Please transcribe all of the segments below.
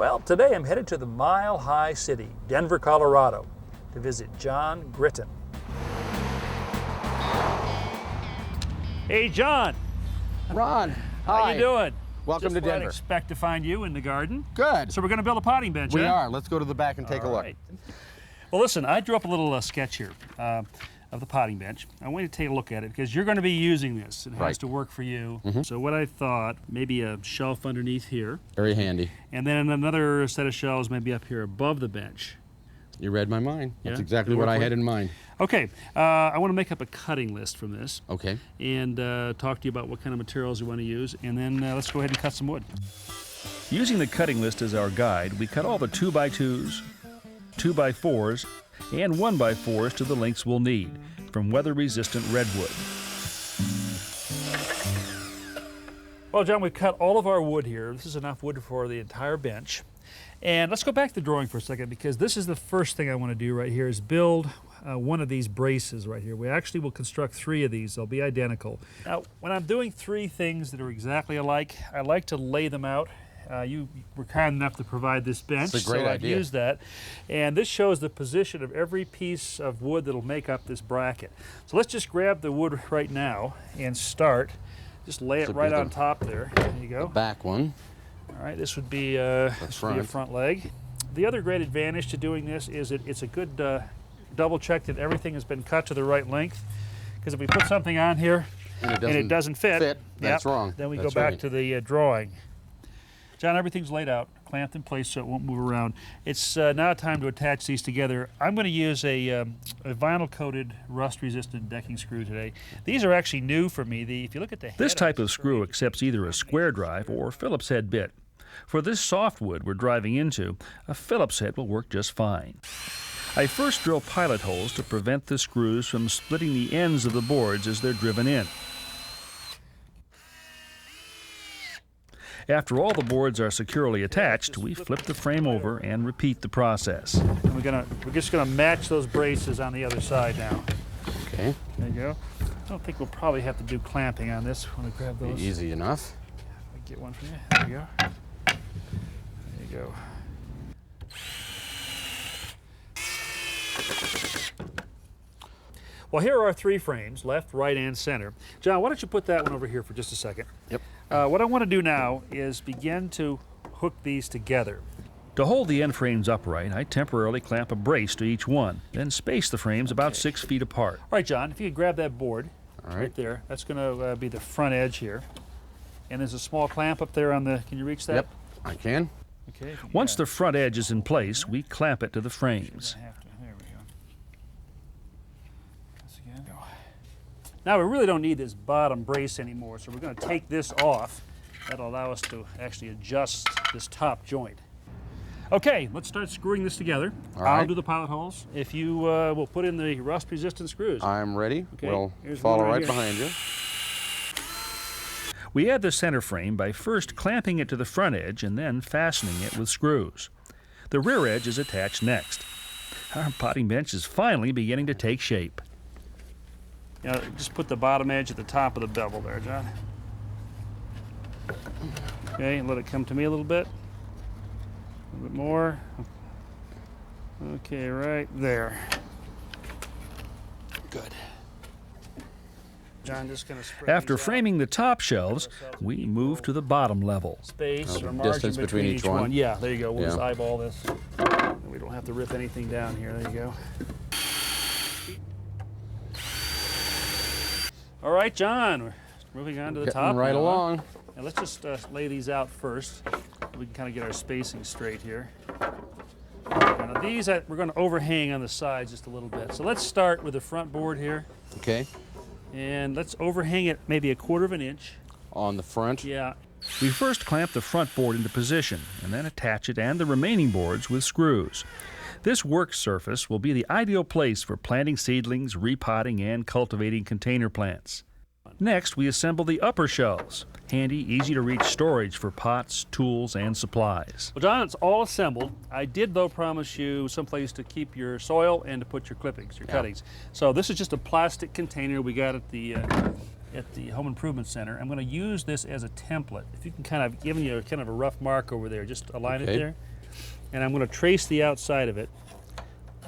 Well, today I'm headed to the Mile High City, Denver, Colorado, to visit John Gritton. Hey, John. Ron, hi. How you doing? Welcome to Just what I'd Denver. expect to find you in the garden. Good. So we're going to build a potting bench, We huh? are. Let's go to the back and take a look. Right. Well, listen, I drew up a little sketch here of the potting bench. I want you to take a look at it because you're going to be using this. It has Right. to work for you. So what I thought, maybe a shelf underneath here, Very handy. and then another set of shelves maybe up here above the bench. You read my mind. That's Yeah? exactly Good what work I for had you? in mind. Okay, I want to make up a cutting list from this Okay. and talk to you about what kind of materials you want to use, and then let's go ahead and cut some wood. Using the cutting list as our guide, we cut all the 2x2s, 2x4s, and 1x4s to the lengths we'll need from weather-resistant redwood. Well, John, we've cut all of our wood here. This is enough wood for the entire bench. And let's go back to the drawing for a second because this is the first thing I want to do right here is build one of these braces right here. We actually will construct 3 of these. They'll be identical. Now, when I'm doing 3 things that are exactly alike, I like to lay them out. You were kind enough to provide this bench, It's a great so idea. I've used that. And this shows the position of every piece of wood that'll make up this bracket. So let's just grab the wood right now and start. Just lay it So right do the- on top there. There you go. Back one. All right, this would be a front leg. The other great advantage to doing this is it's a good double check that everything has been cut to the right length. Because if we put something on here and it doesn't fit, that's wrong. then we That's go back right. to the drawing. John, everything's laid out, clamped in place so it won't move around. It's now time to attach these together. I'm going to use a vinyl-coated, rust-resistant decking screw today. These are actually new for me. If you look at the head This type the of screw accepts either a square drive or Phillips head bit. For this softwood we're driving into, a Phillips head will work just fine. I first drill pilot holes to prevent the screws from splitting the ends of the boards as they're driven in. After all the boards are securely attached, we flip the frame over and repeat the process. And we're just gonna match those braces on the other side now. Okay. There you go. I don't think we'll probably have to do clamping on this. Want to grab those? Easy enough. Let me get one from you. There you go. There you go. Well, here are our 3 frames, left, right, and center. John, why don't you put that one over here for just a second? Yep. What I want to do now is begin to hook these together. To hold the end frames upright, I temporarily clamp a brace to each one, then space the frames about 6 feet apart. All right, John, if you could grab that board All right right. there. That's going to be the front edge here. And there's a small clamp up there on the, can you reach that? Yep. I can. Okay. if you Once got the it. front edge is in place, we clamp it to the We're frames. gonna have to- There we go. This again. Go. Now we really don't need this bottom brace anymore, so we're going to take this off. That'll allow us to actually adjust this top joint. Okay, let's start screwing this together. All I'll right. do the pilot holes. If you will put in the rust-resistant screws. I'm ready. Okay, We'll here's follow one right right here. behind you. We add the center frame by first clamping it to the front edge and then fastening it with screws. The rear edge is attached next. Our potting bench is finally beginning to take shape. You know, just put the bottom edge at the top of the bevel there, John. Okay, and let it come to me a little bit. A little bit more. Okay, right there. Good. John, just gonna spread After these out. framing the top shelves, we move to the bottom level. Space the or margin distance between each one. Yeah, there you go. We'll just Yeah. eyeball this. We don't have to rip anything down here. There you go. All right, John, we're moving on to the Getting top. right now, huh? along. Now let's just lay these out first. We can kind of get our spacing straight here. Now these we're going to overhang on the sides just a little bit. So let's start with the front board here, Okay. and let's overhang it maybe 1/4 inch. On the front. Yeah. We first clamp the front board into position and then attach it and the remaining boards with screws. This work surface will be the ideal place for planting seedlings, repotting, and cultivating container plants. Next, we assemble the upper shelves. Handy, easy-to-reach storage for pots, tools, and supplies. Well, John, it's all assembled. I did, though, promise you someplace to keep your soil and to put your clippings, your cuttings. So this is just a plastic container we got at the Home Improvement Center. I'm going to use this as a template. If you can kind of, giving you kind of a rough mark over there, just align it Okay. there. and I'm going to trace the outside of it.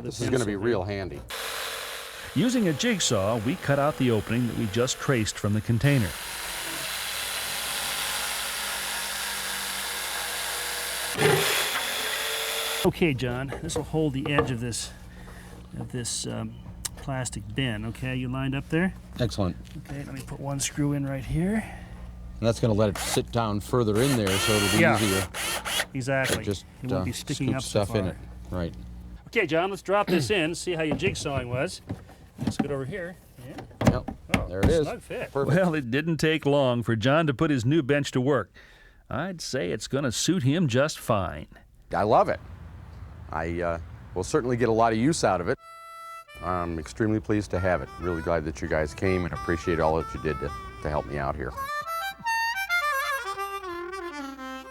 This is going to be real handy. Using a jigsaw, we cut out the opening that we just traced from the container. Okay, John, this will hold the edge of this plastic bin. Okay, you lined up there? Excellent. Okay, let me put one screw in right here. And that's going to let it sit down further in there, so it'll be Yeah. easier. Exactly. Just it won't be sticking scoop up so stuff in far. it. Right. Okay, John, let's drop this in, see how your jigsawing was. Let's get over here. Yeah. Yep. Oh, There it is. snug fit. Perfect. Well, it didn't take long for John to put his new bench to work. I'd say it's going to suit him just fine. I love it. I will certainly get a lot of use out of it. I'm extremely pleased to have it. Really glad that you guys came and appreciate all that you did to help me out here.